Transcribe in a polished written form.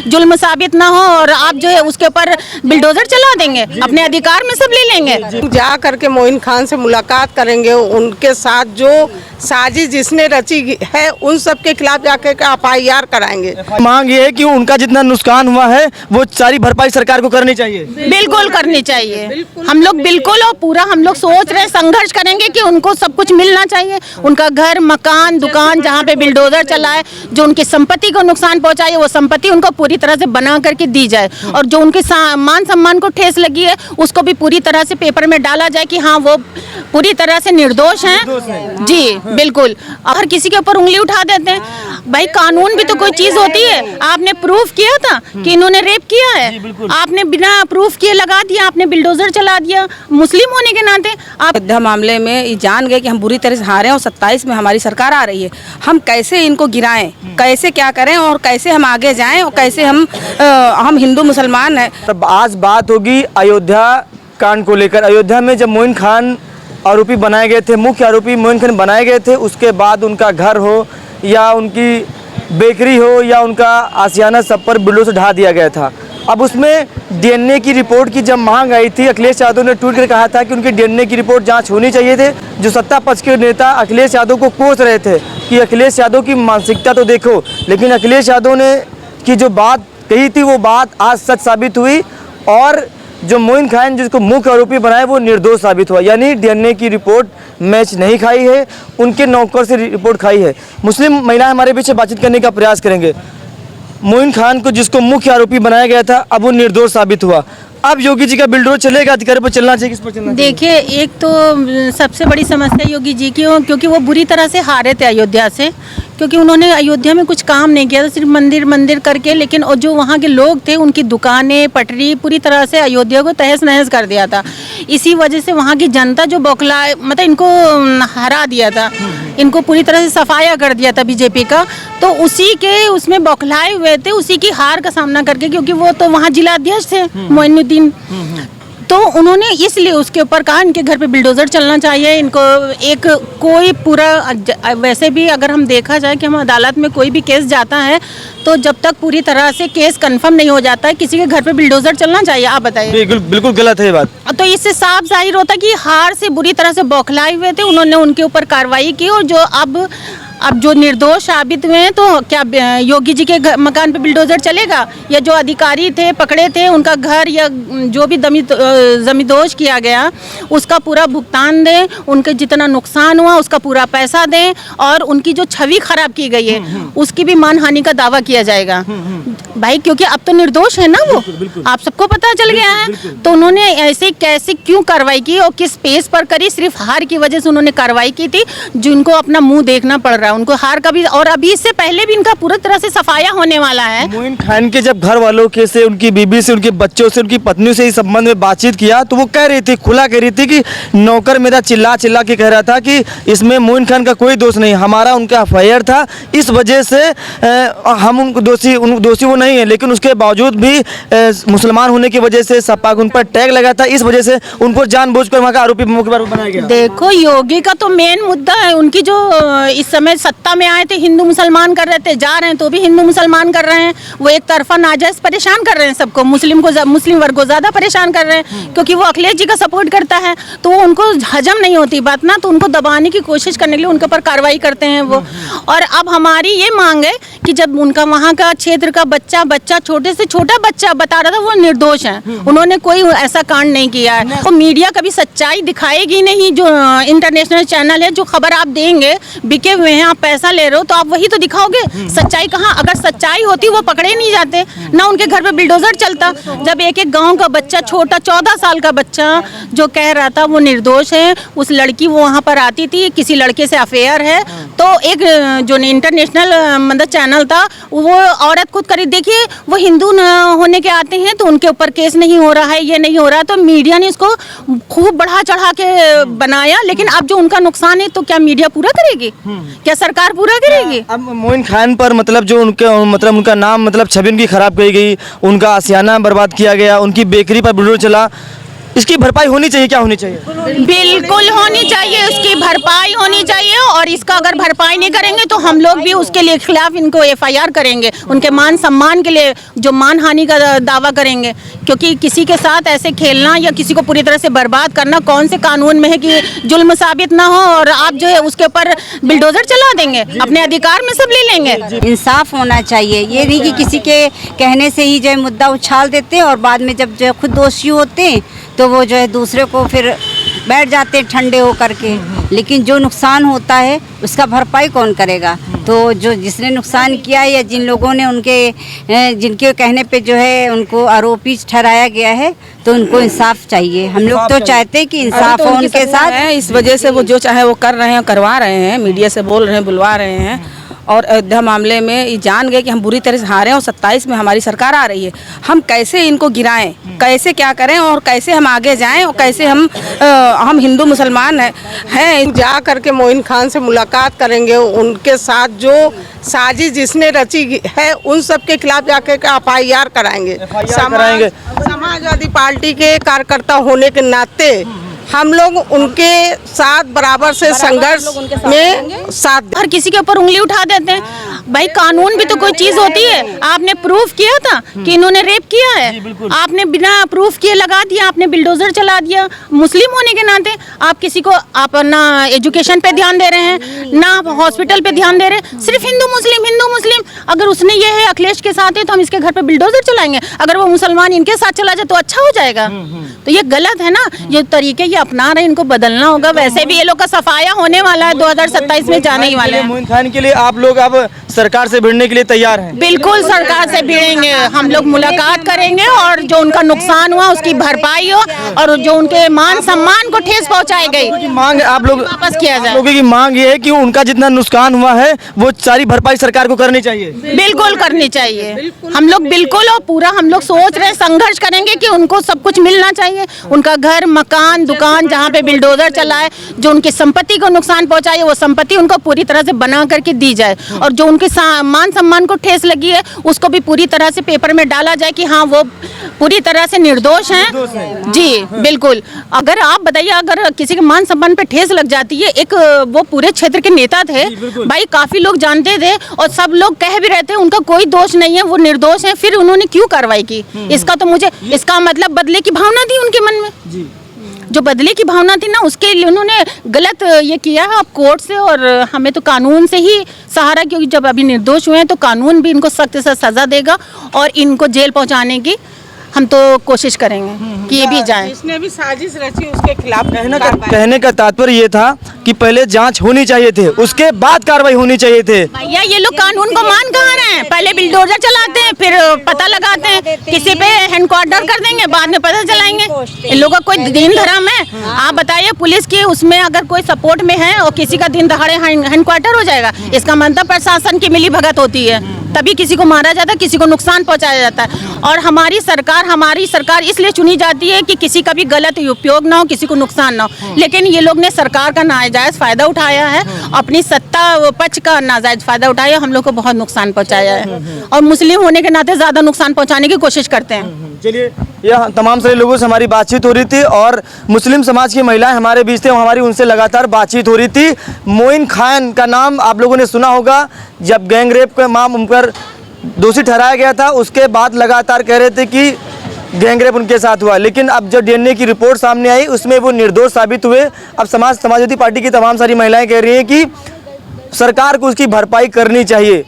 जुल्म साबित ना हो और आप जो है उसके ऊपर बिल्डोजर चला देंगे, अपने अधिकार में सब ले लेंगे। जा करके मोइन खान से मुलाकात करेंगे, उनके साथ जो साजिश जिसने रची है उन सब के खिलाफ जाके FIR कराएंगे। मांग ये है कि उनका जितना नुकसान हुआ है वो सारी भरपाई सरकार को करनी चाहिए। बिल्कुल करनी चाहिए। हम लोग बिल्कुल और पूरा हम लोग सोच रहे संघर्ष करेंगे कि उनको सब कुछ मिलना चाहिए। उनका घर, मकान, दुकान जहाँ पे बिल्डोजर चला है, जो उनकी संपत्ति को नुकसान पहुंचा है, वो संपत्ति उनको पूरी तरह से बना करके दी जाए और जो उनके मान सम्मान को ठेस लगी है उसको भी पूरी तरह से पेपर में डाला जाए कि हाँ वो पूरी तरह से निर्दोष हैं। जी बिल्कुल। और किसी के ऊपर उंगली उठा देते हैं, भाई कानून भी तो कोई चीज होती है। आपने प्रूफ किया था कि इन्होंने रेप किया है, आपने बिना प्रूफ किए लगा दिया, आपने बिल्डोजर चला दिया। मुस्लिम होने के नाते आप अयोध्या मामले में ये जान गए कि हम बुरी तरह से हारे हैं और 27 में हमारी सरकार आ रही है। हम कैसे इनको गिराएं, कैसे क्या करें और कैसे हम आगे जाएं और कैसे हम हिंदू मुसलमान हैं। आज बात होगी अयोध्या कांड को लेकर। अयोध्या में जब मोइन खान आरोपी बनाए गए थे, मुख्य आरोपी मोइन खान बनाए गए थे, उसके बाद उनका घर हो या उनकी बेकरी हो या उनका आशियाना सब पर बिल्डोजर से ढा दिया गया था। अब उसमें DNA की रिपोर्ट की जब मांग आई थी, अखिलेश यादव ने ट्वीट कर कहा था कि उनकी DNA की रिपोर्ट जांच होनी चाहिए थे। जो सत्ता पक्ष के नेता अखिलेश यादव को कोस रहे थे कि अखिलेश यादव की मानसिकता तो देखो, लेकिन अखिलेश यादव ने की जो बात कही थी वो बात आज सच साबित हुई और जो मोइन खान जिसको मुख्य आरोपी बनाए वो निर्दोष साबित हुआ। यानी DNA की रिपोर्ट मैच नहीं खाई है, उनके नौकर से रिपोर्ट खाई है। मुस्लिम महिलाएं हमारे पीछे बातचीत करने का प्रयास करेंगे। मोइन खान को जिसको मुख्य आरोपी बनाया गया था अब वो निर्दोष साबित हुआ। अब योगी जी का बिल्डोजर चलेगा, अधिकारी पर चलना चाहिए, किस पर चलना चाहिए? देखिए, एक तो सबसे बड़ी समस्या योगी जी की, क्योंकि वो बुरी तरह से हारे थे अयोध्या से, क्योंकि उन्होंने अयोध्या में कुछ काम नहीं किया था, सिर्फ मंदिर मंदिर करके। लेकिन और जो वहाँ के लोग थे उनकी दुकानें, पटरी पूरी तरह से अयोध्या को तहस नहस कर दिया था। इसी वजह से वहाँ की जनता जो बौखला मतलब इनको हरा दिया था, इनको पूरी तरह से सफाया कर दिया था बीजेपी का। तो उसी के उसमें बौखलाए हुए थे, उसी की हार का सामना करके, क्योंकि वो तो वहाँ जिलाध्यक्ष थे मोइनुद्दीन। तो उन्होंने इसलिए उसके ऊपर कहा इनके घर पे बिल्डोजर चलना चाहिए, इनको एक कोई पूरा। वैसे भी अगर हम देखा जाए कि हम अदालत में कोई भी केस जाता है तो जब तक पूरी तरह से केस कंफर्म नहीं हो जाता है किसी के घर पे बिल्डोजर चलना चाहिए। आप बताइए। बिल्कुल गलत है ये बात। तो इससे साफ जाहिर होता है कि हार से बुरी तरह से बौखलाए हुए थे, उन्होंने उनके ऊपर कार्रवाई की और जो अब जो निर्दोष साबित हुए हैं तो क्या योगी जी के मकान पे बिल्डोजर चलेगा? या जो अधिकारी थे पकड़े थे उनका घर या जो भी जमींदोज किया गया उसका पूरा भुगतान दें, उनके जितना नुकसान हुआ उसका पूरा पैसा दें और उनकी जो छवि खराब की गई है उसकी भी मानहानि का दावा किया जाएगा भाई, क्योंकि अब तो निर्दोष है ना वो। आप सबको पता चल गया है। तो उन्होंने ऐसे कैसे क्यों कार्रवाई की और किस पेस पर करी? सिर्फ हार की वजह से उन्होंने कार्रवाई की थी, जिनको अपना मुंह देखना पड़ रहा है उनको हार का भी। और अभी इससे पहले भी इनका पूरी तरह से सफाया होने वाला है। मोइन खान के जब घर वालों के से, उनकी बीबी से, उनके बच्चों से, उनकी पत्नी से इस संबंध में बातचीत किया तो वो कह रही थी, खुला कह रही थी कि नौकर मेरा चिल्ला चिल्ला के कह रहा था कि इसमें मोइन खान का कोई दोष नहीं, हमारा उनका FIR था, इस वजह से हम उनको दोषी वो नहीं है। लेकिन उसके बावजूद भी मुसलमान होने की वजह से सपा उन पर टैग लगा था, इस वजह से उनको जानबूझकर वहाँ का आरोपी मुख्य बनाया गया। देखो, योगी का तो मेन मुद्दा है उनकी जो इस समय सत्ता में आए थे हिंदू मुसलमान कर रहे थे, जा रहे हैं तो भी हिंदू मुसलमान कर रहे हैं। वो एक तरफा नाजायज परेशान कर रहे हैं सबको, मुस्लिम वर्ग को ज्यादा परेशान कर रहे हैं क्योंकि वो अखिलेश जी का सपोर्ट करता है। तो वो उनको हजम नहीं होती बात ना, तो उनको दबाने की कोशिश करने के लिए उनके ऊपर कार्रवाई करते हैं वो। और अब हमारी ये मांग है कि जब उनका वहाँ का क्षेत्र का बच्चा छोटे से छोटा बच्चा बता रहा था वो निर्दोष है, उन्होंने कोई ऐसा कांड नहीं किया है। तो मीडिया कभी सच्चाई दिखाएगी नहीं। जो इंटरनेशनल चैनल है जो खबर आप देंगे बिके हुए हैं, आप पैसा ले रहे हो तो आप वही तो दिखाओगे, सच्चाई कहाँ? अगर सच्चाई होती वो पकड़े नहीं जाते ना, उनके घर पे बिल्डोजर चलता। जब एक गांव का बच्चा, छोटा 14 साल का बच्चा जो कह रहा था वो निर्दोष है, उस लड़की वो वहाँ पर आती थी, किसी लड़के से अफेयर है, तो एक जो इंटरनेशनल मतलब चैनल था वो औरत खुद करी। देखिए, वो हिंदू होने के आते हैं तो उनके ऊपर केस नहीं हो रहा है, ये नहीं हो रहा है, तो मीडिया ने इसको खूब बढ़ा चढ़ा के बनाया। लेकिन अब जो उनका नुकसान है तो क्या मीडिया पूरा करेगी? क्या सरकार पूरा करेगी? अब मोइन खान पर मतलब जो उनका नाम छवि उनकी खराब की गई, उनका आशियाना बर्बाद किया गया, उनकी बेकरी पर बिल्डोजर चला, इसकी भरपाई होनी चाहिए, क्या होनी चाहिए? बिल्कुल होनी चाहिए, उसकी भरपाई होनी चाहिए। और इसका अगर भरपाई नहीं करेंगे तो हम लोग भी उसके लिए खिलाफ इनको एफआईआर करेंगे, उनके मान सम्मान के लिए जो मान हानि का दावा करेंगे। क्योंकि किसी के साथ ऐसे खेलना या किसी को पूरी तरह से बर्बाद करना कौन से कानून में है कि जुल्म साबित ना हो और आप जो है उसके ऊपर बिल्डोजर चला देंगे, अपने अधिकार में सब ले लेंगे। इंसाफ होना चाहिए, ये नहीं कि किसी के कहने से ही जो है मुद्दा उछाल देते हैं और बाद में जब जो है खुद दोषी होते हैं तो वो जो है दूसरे को फिर बैठ जाते हैं ठंडे हो करके। लेकिन जो नुकसान होता है उसका भरपाई कौन करेगा? तो जो जिसने नुकसान किया है या जिन लोगों ने जिनके कहने पे जो है उनको आरोपी ठहराया गया है तो उनको इंसाफ चाहिए। हम लोग तो चाहते हैं कि इंसाफ हो उनके साथ। इस वजह से वो जो चाहे वो कर रहे हैं, करवा रहे हैं, मीडिया से बोल रहे हैं, बुलवा रहे हैं। और अयोध्या मामले में ये जान गए कि हम बुरी तरह से हारे हैं और 27 में हमारी सरकार आ रही है। हम कैसे इनको गिराएं, कैसे क्या करें और कैसे हम आगे जाएं और कैसे हम हिंदू मुसलमान हैं। जा करके मोइन खान से मुलाकात करेंगे, उनके साथ जो साजिश जिसने रची है उन सब के खिलाफ जाके एफआईआर कराएंगे। समाजवादी पार्टी के कार्यकर्ता होने के नाते हम लोग उनके साथ बराबर से संघर्ष में साथ। हर किसी के ऊपर उंगली उठा देते हैं। भाई कानून भी तो कोई चीज होती है। आपने प्रूफ किया था कि इन्होंने रेप किया है, आपने बिना प्रूफ किए लगा दिया, आपने बिल्डोजर चला दिया। मुस्लिम होने के नाते आप किसी को आप ना एजुकेशन पे ध्यान दे रहे हैं ना हॉस्पिटल पे ध्यान दे रहे हैं, सिर्फ हिंदू मुस्लिम। अगर उसने ये है अखिलेश के साथ है तो हम इसके घर पे बिल्डोजर चलाएंगे, अगर वो मुसलमान इनके साथ चला जाए तो अच्छा हो जाएगा। तो ये गलत है ना, ये तरीके ये अपना रहे, इनको बदलना होगा। वैसे भी ये लोग का सफाया होने वाला है, 2027 में जाने ही वाले हैं। मोइन खान के लिए आप लोग अब सरकार से भिड़ने के लिए तैयार हैं? बिल्कुल सरकार से भिड़ेंगे, हम लोग मुलाकात करेंगे और जो उनका नुकसान हुआ उसकी भरपाई हो और जो उनके मान सम्मान को ठेस पहुंचाई गई मांग आप लोग वापस किया जाए। लोगों की मांग ये है कि उनका जितना नुकसान हुआ है वो सारी भरपाई सरकार को करनी चाहिए। बिल्कुल करनी चाहिए। हम लोग बिल्कुल और पूरा हम लोग सोच रहे संघर्ष करेंगे कि उनको सब कुछ मिलना चाहिए। उनका घर मकान दुकान जहाँ पे बिल्डोजर चला है, जो उनकी संपत्ति को नुकसान पहुंचाई है वो संपत्ति उनको पूरी तरह से बना करके दी जाए। और जो उनके मान सम्मान को ठेस लगी है उसको भी पूरी तरह से पेपर में डाला जाए कि हाँ वो पूरी तरह से निर्दोष हैं। जी बिल्कुल। अगर आप बताइए अगर किसी के मान सम्मान पे ठेस लग जाती है, एक वो पूरे क्षेत्र के नेता थे भाई, काफी लोग जानते थे और सब लोग कह भी रहे थे उनका कोई दोष नहीं है, वो निर्दोष है, फिर उन्होंने क्यों कार्रवाई की? इसका तो मुझे इसका मतलब बदले की भावना थी उनके मन में। जो बदले की भावना थी ना उसके लिए उन्होंने गलत ये किया है। अब कोर्ट से और हमें तो कानून से ही सहारा, क्योंकि जब अभी निर्दोष हुए हैं तो कानून भी इनको सख्त से सजा देगा और इनको जेल पहुंचाने की हम तो कोशिश करेंगे कि ये भी जाए। जिसने भी साजिश रची उसके खिलाफ कहने का तात्पर्य ये था कि पहले जांच होनी चाहिए थे, उसके बाद कार्रवाई होनी चाहिए थे। भैया ये लोग कानून को मान कहाँ रहे हैं? पहले बिल्डोजर चलाते हैं, फिर पता लगाते हैं, किसी पे हेडक्वार्टर कर देंगे, बाद में पता चलाएंगे। इन लोगों का कोई दिन धर्म है? आप बताइए, पुलिस की उसमें अगर कोई सपोर्ट में है और किसी का दिन दहाड़े हेडक्वार्टर हो जाएगा, इसका मतलब प्रशासन की मिली भगत होती है, तभी किसी को मारा जाता है, किसी को नुकसान पहुंचाया जाता है। और हमारी सरकार इसलिए चुनी जाती है कि किसी का भी गलत उपयोग ना हो, किसी को नुकसान ना हो। लेकिन ये लोग ने सरकार का नाजायज फायदा उठाया है, अपनी सत्ता पक्ष का नाजायज फायदा उठाया, हम लोग को बहुत नुकसान पहुंचाया है और मुस्लिम होने के नाते ज्यादा नुकसान पहुंचाने की कोशिश करते हैं। चलिए, यह तमाम सारे लोगों से हमारी बातचीत हो रही थी और मुस्लिम समाज की महिलाएं हमारे बीच थे, हमारी उनसे लगातार बातचीत हो रही थी। मोइन खान का नाम आप लोगों ने सुना होगा, जब गैंग रेप का मामला उन पर दोषी ठहराया गया था उसके बाद लगातार कह रहे थे कि गैंग रेप उनके साथ हुआ, लेकिन अब जब डीएनए की रिपोर्ट सामने आई उसमें वो निर्दोष साबित हुए। अब समाजवादी पार्टी की तमाम सारी महिलाएं कह रही हैं कि सरकार को उसकी भरपाई करनी चाहिए।